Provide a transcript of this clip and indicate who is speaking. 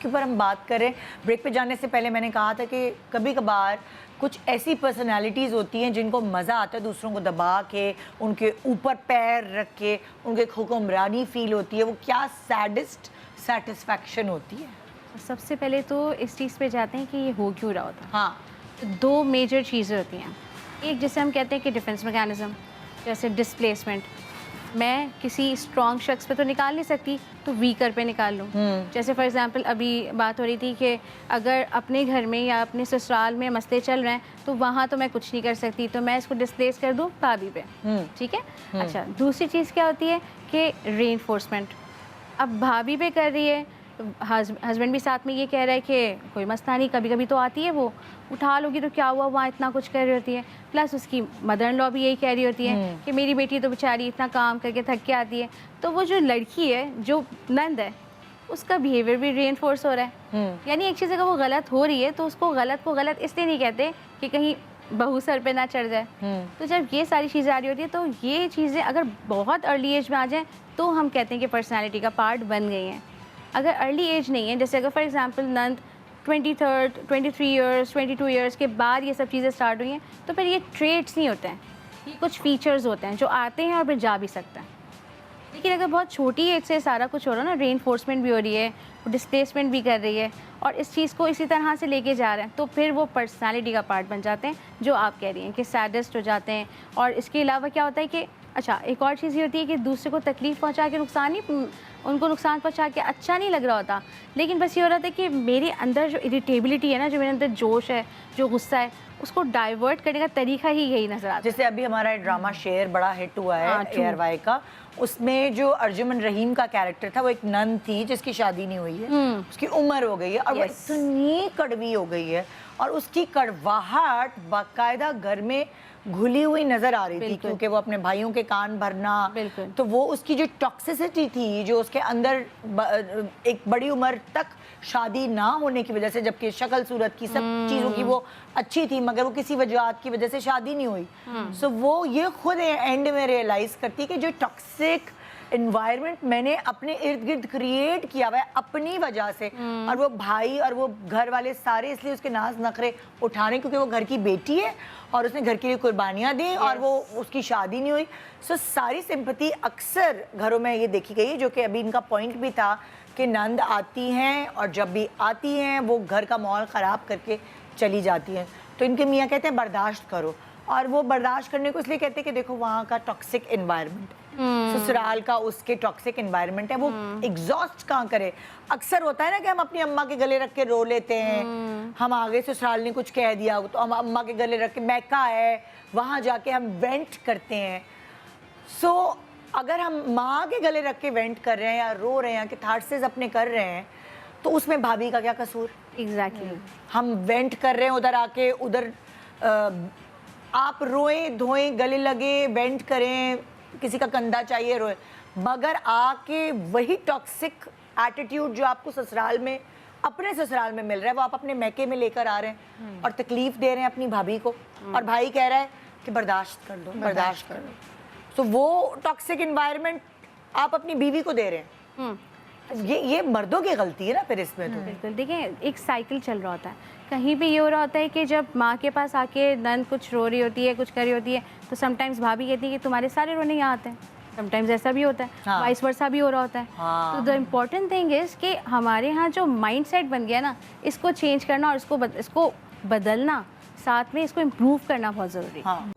Speaker 1: जिसके ऊपर हम बात करें। ब्रेक पे जाने से पहले मैंने कहा था कि कभी कभार कुछ ऐसी पर्सनालिटीज़ होती हैं जिनको मज़ा आता है दूसरों को दबा के, उनके ऊपर पैर रख के, उनके हुक्मरानी फील होती है। वो क्या सैडिस्ट सेटिस्फैक्शन होती है?
Speaker 2: सबसे पहले तो इस चीज़ पे जाते हैं कि ये हो क्यों रहा होता है।
Speaker 1: हाँ,
Speaker 2: दो मेजर चीज़ें होती हैं। एक जिसे हम कहते हैं कि डिफेंस मैकेनिज़्म, जैसे डिस्प्लेसमेंट। मैं किसी स्ट्रॉन्ग शख्स पे तो निकाल नहीं सकती, तो वीकर पे निकाल लूँ। जैसे फॉर एग्जांपल अभी बात हो रही थी कि अगर अपने घर में या अपने ससुराल में मसले चल रहे हैं तो वहाँ तो मैं कुछ नहीं कर सकती, तो मैं इसको डिस्प्लेस कर दूँ भाभी पे। ठीक है। अच्छा, दूसरी चीज़ क्या होती है कि रीइंफोर्समेंट। अब भाभी पे कर रही है, हस्बैंड भी साथ में ये कह रहा है कि कोई मसला नहीं, कभी कभी तो आती है, वो उठा लोगी तो क्या हुआ, वहाँ इतना कुछ कर रही होती है। प्लस उसकी मदर इन लॉ भी यही कह रही होती है कि मेरी बेटी तो बेचारी इतना काम करके थक के आती है। तो वो जो लड़की है, जो नंद है, उसका बिहेवियर भी रीइंफोर्स हो रहा है। यानी एक चीज़ अगर वो गलत हो रही है तो उसको गलत को गलत इसलिए नहीं कहते कि कहीं बहू सर पे ना चढ़ जाए। तो जब ये सारी चीज़ें आ रही होती है तो ये चीज़ें अगर बहुत अर्ली एज में आ जाएँ तो हम कहते हैं कि पर्सनैलिटी का पार्ट बन गई हैं। अगर अर्ली एज नहीं है, जैसे अगर for example Nand 23 years 22 years के बाद ये सब चीज़ें स्टार्ट हुई हैं, तो फिर ये ट्रेट्स नहीं होते हैं, ये कुछ फीचर्स होते हैं जो आते हैं और फिर जा भी सकते हैं। लेकिन अगर बहुत छोटी एज से सारा कुछ हो रहा है ना, रीइंफोर्समेंट भी हो रही है, डिस्प्लेसमेंट भी कर रही है और इस चीज़ को इसी तरह से लेके जा रहे हैं, तो फिर वो पर्सनालिटी का पार्ट बन जाते हैं, जो आप कह रही हैं कि सैडिस्ट हो जाते हैं। और इसके अलावा क्या होता है कि अच्छा, एक और चीज़ ये होती है कि दूसरे को तकलीफ़ पहुंचा के उनको नुकसान पहुंचा के अच्छा नहीं लग रहा होता, लेकिन बस ये हो रहा था कि मेरे अंदर जो इरिटेबिलिटी है ना, जो मेरे अंदर जोश है, जो गुस्सा है, उसको डाइवर्ट करने का तरीका ही यही नजर आता है।
Speaker 1: जैसे अभी हमारा ड्रामा शेर बड़ा हिट हुआ है
Speaker 2: हाँ,
Speaker 1: ARY का, उसमें जो अर्जुमन रहीम का कैरेक्टर था वो एक नन थी जिसकी शादी नहीं हुई है, उसकी उम्र हो गई है और वो इतनी कड़वी हो गई है और उसकी कड़वाहट बाकायदा घर में घुली हुई नजर आ रही थी, क्योंकि वो अपने भाइयों के कान भरना, तो वो उसकी जो टॉक्सिसिटी थी, जो उसके अंदर एक बड़ी उम्र तक शादी ना होने की वजह से, जबकि शक्ल सूरत की सब चीज़ों की वो अच्छी थी, मगर वो किसी वजह की वजह से शादी नहीं हुई। सो वो ये खुद एंड में रियलाइज़ करती कि जो टॉक्सिक एनवायरनमेंट मैंने अपने इर्द गिर्द क्रिएट किया हुआ है अपनी वजह से, और वो भाई और वो घर वाले सारे इसलिए उसके नाज नखरे उठाने क्योंकि वो घर की बेटी है और उसने घर के लिए कुर्बानियाँ दी और वो उसकी शादी नहीं हुई। सो सारी सिंपैथी अक्सर घरों में ये देखी गई है, जो कि अभी इनका पॉइंट भी था कि नंद आती हैं और जब भी आती हैं वो घर का माहौल ख़राब करके चली जाती हैं। तो इनके मियाँ कहते हैं बर्दाश्त करो, और वो बर्दाश्त करने को इसलिए कहते हैं कि देखो वहाँ का टॉक्सिक एनवायरनमेंट, ससुराल का उसके टॉक्सिक एनवायरनमेंट है, वो एग्जॉस्ट कहाँ करे। अक्सर होता है ना कि हम अपनी अम्मा के गले रख के रो लेते हैं, हम आगे ससुराल ने कुछ कह दिया तो हम अम्मा के गले रख के, मैका है वहाँ जाके हम वेंट करते हैं। सो अगर हम माँ के गले रख के वेंट कर रहे हैं या रो रहे हैं, कि थाटसेस अपने कर रहे हैं, तो उसमें भाभी का क्या कसूर?
Speaker 2: एग्जैक्टली।
Speaker 1: हम वेंट कर रहे हैं उधर आके, उधर आप रोएं धोएं गले लगे वेंट करें, किसी का कंधा चाहिए रोए, मगर आके वही टॉक्सिक एटीट्यूड जो आपको ससुराल में, अपने ससुराल में मिल रहा है, वो आप अपने मैके में लेकर आ रहे हैं और तकलीफ दे रहे हैं अपनी भाभी को, और भाई कह रहा है कि बर्दाश्त कर दो, बर्दाश्त कर दो। तो वो टॉक्सिक एनवायरनमेंट आप अपनी बीवी को दे रहे हैं। ये मर्दों की गलती है ना फिर इसमें। तो
Speaker 2: बिल्कुल, देखिए एक साइकिल चल रहा होता है, कहीं भी ये हो रहा होता है कि जब माँ के पास आके नंद कुछ रो रही होती है, कुछ कर रही होती है, तो समटाइम्स भाभी कहती है कि तुम्हारे सारे रोने यहाँ आते हैं, समटाइम्स ऐसा भी होता है, वाइस वर्सा भी हो रहा होता है। तो द इम्पॉर्टेंट थिंग इज़ कि हमारे यहाँ जो माइंड सेट बन गया ना, इसको चेंज करना और इसको बदलना, साथ में इसको इम्प्रूव करना बहुत ज़रूरी है।